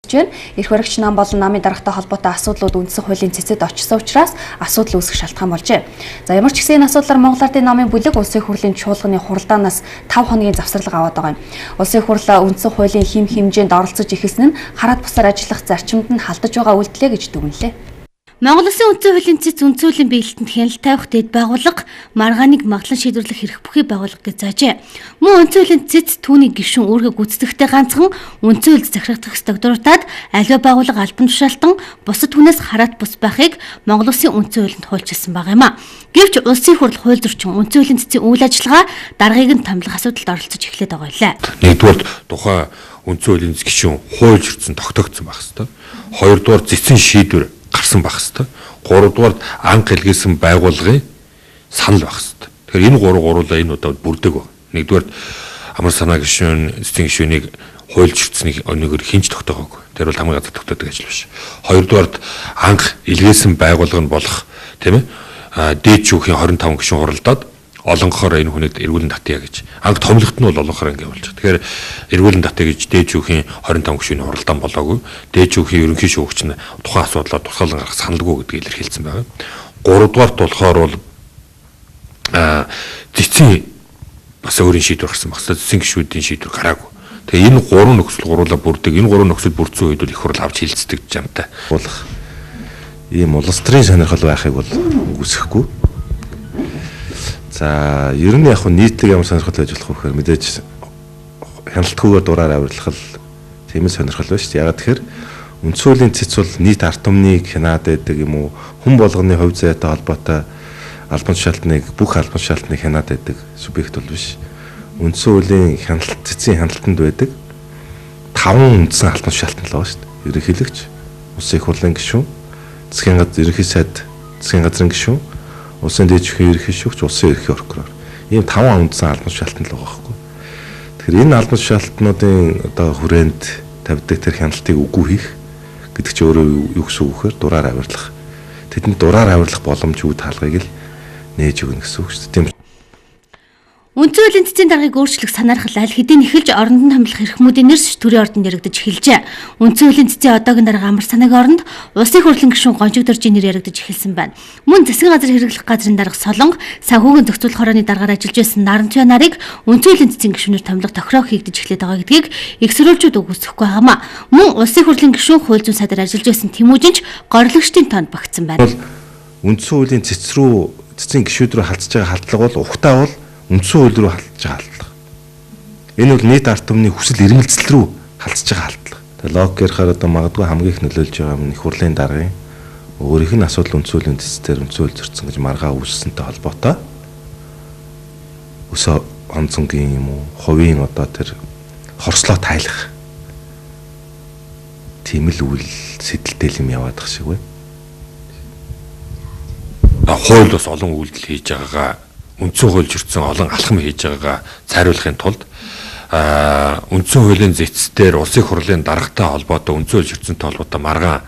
Эрх баригч нам болон намын даргатай холбоотой асуудлууд үндсэн хуулийн цэцэд очсон учраас асуудал үүсэх шалтгаан болжээ. За ямар ч гэсэн энэ асуудлаар Монгол Ардын намын бүлэг Улсын хурлын чуулганы хуралдаанаас 5 хоногийн завсарлага аваад байгаа юм. Улсын хурлаа үндсэн хуулийн хэм хэмжээнд оролцож эхэлсэн нь хараад бусаар ажиллах зарчимд нь халдаж байгаа үйлдэлээ гэж дүгнэлээ. Монгол Улсын үндсэн хуулийн цэц үндсэн хуулийн биелэлтэнд хяналт тавих дэд байгууллага маргааныг маглан шийдвэрлэх хэрэг бүхий байгууллага гэж заажээ. Мөн үндсэн хуулийн цэц түүний гишүүн үүргээ гүйцэтгэхдээ ганцхан үндсэн хуульд захирагдах ёстой дуртаад аливаа байгууллага албан тушаалтан бусад хүнээс хараат бус байхыг Монгол Улсын үндсэн хуулинд хуульчилсан байгаа юм а. Гэвч Улсын хурал хууль зөрчин үндсэн хуулийн цэцийн үйл ажиллагаа даргаыг нь томлох асуудалд оролцож эхлэдэг байгаа юм лээ. Нэгдүгээр тухайн үндсэн хуулийн гишүүн хууль зөрчсөн тогтоогдсон байх хэвээр. Хоёрдугаар цэцэн шийдвэр гарсан байх хэвээр. Гуравдугаар анх илгээсэн байгууллагын санал байх хэвээр. Тэгэхээр энэ гуруулаа энэ удаад бүрдэг байна. Нэгдүгээр амар санаа гишүүн, эцсийн гишүүнийг хууль зөрчсөнийг өнөөгөр хинж тогтоогоогүй. Тэр бол хамгийн газар тогтоодог ажил биш. Хоёрдугаарт анх илгээсэн байгууллага нь болох тийм ээ дээд шүүхийн 25 гишүүн хуралдаад олонгохоор энэ хүнийд эргүүлэн татъя гэж. Анх томлогт нь бол олонхоор ингэ болж байгаа. Тэгэхээр эргүүлэн татъя гэж дээд шүүхийн 25 гишүүний хуралдаан болоогүй. Дээд шүүхийн ерөнхий шүүгч нь тухайн асуудлаар тусгаалan гаргах саналгүй гэдгийг илэрхийлсэн байгаа. Гуравдугаарт болохоор бол цэцэн бас өөрийн шийдвэр гарсан багсаа цэцэн гишүүдийн шийдвэр гараагүй. Тэгээ энэ гурван нөхцөл гуруулаа бүрдэг. Энэ гурван нөхцөл бүрдсэн үед бол их хурал авч хилцдэг жамтай. Болох ийм улс төрийн сонирхол байхыг бол үгүйсэхгүй. За ер нь яг нийтлэг ямар сонирхол байж болох вэ гэхээр мэдээж хяналтгүйгээр дураар авирлах тийм сонирхол байна шүү дээ. Ягаад тэгэхээр үндсэн хуулийн цэц бол нийт ард түмнийг хянаад байдаг юм уу? Хүн болгоны хувь заяатай холбоотой албан тушаалтныг бүх албан тушаалтныг хянаад байдаг субъект бол биш. Үндсэн хуулийн хяналт цэцийн хяналтанд байдаг 5 үндсэн албан тушаалтан л байгаа шүү дээ. Ерөнхийлөгч, улсын их хурлын гишүүн, засгийн газар ерөнхий сайд, засгийн газрын гишүүн, улсын дээд шүүхийн ерөнхий шүүгч, улсын ерөнхий прокурор. Ийм 5 үндсэн албан тушаалтан л байгаа байхгүй. Тэгэхээр энэ албан тушаалтнуудын одоо хүрээнд тавьдаг тэр хяналтыг үгүй хийх гэдэг чинь өөрөө юу гэсэн үг вэхээр дураар авирлах. Тэдэнд дураар авирлах боломж үе таалгыг л нээж өгнө гэсэн үг шүү дээ. Үндсэн хуулийн цэцийн даргаыг өөрчлөх санаархал аль хэдийн эхэлж оронд нь хамлах эрхмүүдийн нэрс төрийн ордонд яригдаж эхэлжээ. Үндсэн хуулийн цэцийн одоогийн дарга амар санаагийн оронд улсын хурлын гишүүн Гончиг дөржийн нэр яригдаж эхэлсэн байна. Мөн засгийн газар хэрэглэх газрын дарга Солонго, санхүүгийн зохицуулах хорооны даргаар ажиллаж байсан Наранчуй нарыг үндсэн хуулийн цэцийн гишүүнээр томилох тохироо хийгдэж эхлэдэг байгаа гэдгийг эксрүүлжүүд үгүйсэхгүй байгаамаа. Мөн улсын хурлын гишүүн хууль зүйн сайдаар ажиллаж байсан Тэмүүжинч гориглогчдын тоонд багтсан байна. Үндсэн хуулийн цэцийн гишүүд рүү халдж байгаа халдлага бол ухтаа бол үндсэн хууль руу халдж байгаа халдлага. Энэ бол нийт ард түмний хүсэл эрмэлзэл рүү халдж байгаа халдлага. Тэгээ логикээр одоо магадгүй хамгийн их нөлөөлж байгаа нь их хурлын даргын өөрийнх нь асуудал үндсэн хуулийн цэцээр үндсэн хууль зөрчсөн гэж маргаа үүссэнтэй холбоотой. Өсөө онцонгийн юм уу, хувийн одоо тэр хорслоо тайлах тийм л үйл сэдэлтэй юм яваад байгаа шиг байна. Хууль бас олон үйлдэл хийж байгаагаа үндсэн хууль зөрчсөн олон алхам хийж байгаагаа цайруулахын тулд үндсэн хуулийн зэцсээр улсын хурлын даргатай холбоотой үндсэн хууль зөрчсөнтэй холбоотой маргаан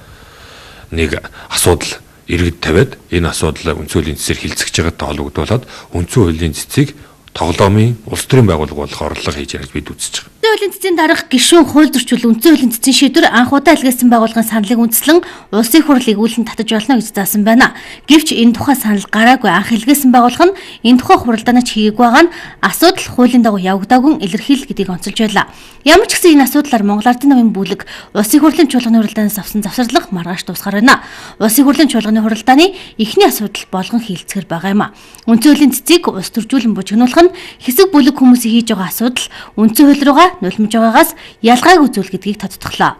нэг асуудал иргэд тавиад энэ асуудал үндсэн хуулийн цэцээр хилцэж байгаатай холбогдуулаад үндсэн хуулийн цэцийг тоглоомын улс төрийн байгууллага болох орлого хийж яаж бид үзэж байгаа. Үндсэн хуулийн цэцийн дарга гишүүн хууль зөрчил үндсэн хуулийн цэцийн шийдвэр анх удаа илгээсэн байгууллагын саналыг үндэслэн улсын хурлыг үүлэн татаж болно гэж заасан байна. Гэвч энэ тухай санал гараагүй анх илгээсэн байгууллага нь энэ тухай хуралдаанаач хийгээгүй байгаа нь асуудал хуулийн дагуу явагдаагүй илэрхийлэл гэдгийг онцолж байлаа. Ямар ч гэсэн энэ асуудлаар Монгол Ардын намын бүлэг улсын хурлын чуулганы хуралдаанаас авсан завсарлага маргааш дуусгаар байна. Улсын хурлын чуулганы хуралдааны эхний асуудал болгон хийлцгэр байгаа юм а. Үндсэн хуулийн цэцийг улс төржүүлэн бужигнуулах нь хэсэг бүлэг хүмүүсийн хийж байгаа асуудал үндсэн хууль руугаа нулимж байгаагаас ялгааг үзүүл гэдгийг тодтоглоо.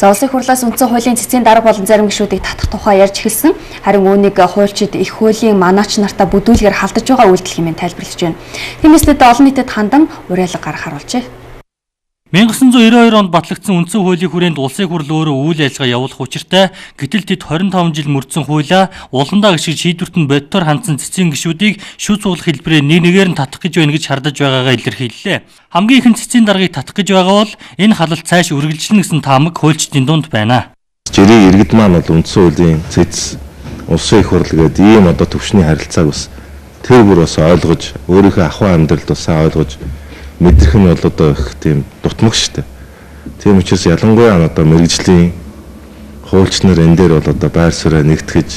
За улсын хурлаас үндсэн хуулийн цэцийн дарга болон зарим гишүүдийг татах тухай ярьж эхэлсэн. Харин үүнийг хуульчид их хуулийн манаач нартаа бүдүүлгээр халдаж байгаа үйлдэл хэмээн тайлбарлаж байна. Тиймээсээ олон нийтэд хандан уриалга гаргахаар болжээ. 1992 онд батлагдсан үндсэн хуулийн хүрээнд улсын хурл өөрөө үйл ажиллагаа явуулах учиртай. Гэтэл тэд 25 жил мөрдсөн хуулиа улгандаа гişиг шийдвэрт нь бодтоор хандсан цэцийн гишүүдийг шүүц цуглах хэлбэрээр нэгээр нь татах гэж байна гэж шаардаж байгаагаа илэрхийллээ. Хамгийн ихэнд цэцийн даргаыг татах гэж байгаа бол энэ халалт цааш үргэлжлэнэ гэсэн таамаг хуульчдын дунд байна. Жирийн иргэд маань бол үндсэн хуулийн цэц улсын их хурл гэдэг ийм одоо төвшний харилцааг бас тэр бүр бас ойлгож өөрийнхөө ахуй амьдралд бас ойлгож мэдрэх нь бол одоо их тийм дутмаг шүү дээ. Тийм учраас ялангуяа одоо мэрэгжлийн хуульч нар энэ дээр бол одоо байр суурь нэгтгэж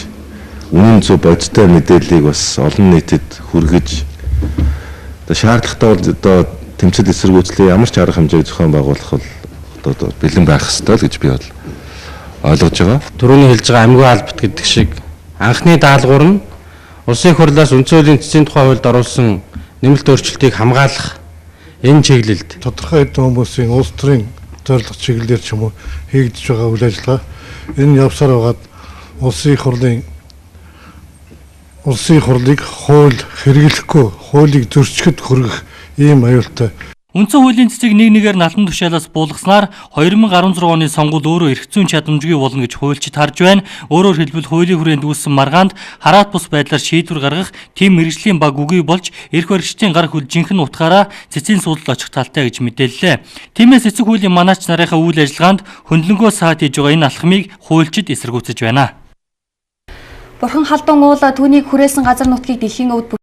үнэн зөв бодиттой мэдээллийг бас олон нийтэд хүргэж одоо шаардлагатай бол одоо тэмцэл эсэргүүцлийн ямар ч арга хэмжээг зохион байгуулах бол одоо бэлэн байх ёстой л гэж би бол ойлгож байгаа. Түрүүний хэлж байгаа амьгүй албат гэдэг шиг анхны даалгавар нь улсын хурлаас үндсэн хуулийн цэцгийн тухай хуульд оруулсан нэмэлт өөрчлөлтийг хамгаалах энэ чиглэлд тодорхой хэдэн хүмүүсийн улс төрийн зорилго чиглэлээр ч юм уу хийгдэж байгаа үйл ажиллагаа энэ явсаар байгаад улсын хурлыг хууль хэрэглэхгүй хуулийг зөрчигд хүргэх ийм аюултай. Үндсэн хуулийн цэцгийг нэг нэгээр налтан тушаалаас буулгаснаар 2016 оны сонгуул өөрөө эрх зүйн чадамжгүй болно гэж хуульчид харж байна. Өөрөөр хэлбэл хуулийн хүрээнд үүссэн маргаанд хараат бус байдлаар шийдвэр гаргах тийм мэргэжлийн баг үгүй болж эрх баригчдын гар хөл жинхэнэ утгаараа цэцгийн суудалд очих талтай гэж мэдээллээ. Тиймээс эцэг хуулийн манаач нарынхаа үйл ажиллагаанд хөндлөнгөө саад хийж байгаа энэ алхмыг хуульчид эсэргүүцэж байна. Бурхан халдун уул түүнийг хүрээсэн газар нутгийг дэлхийн өвд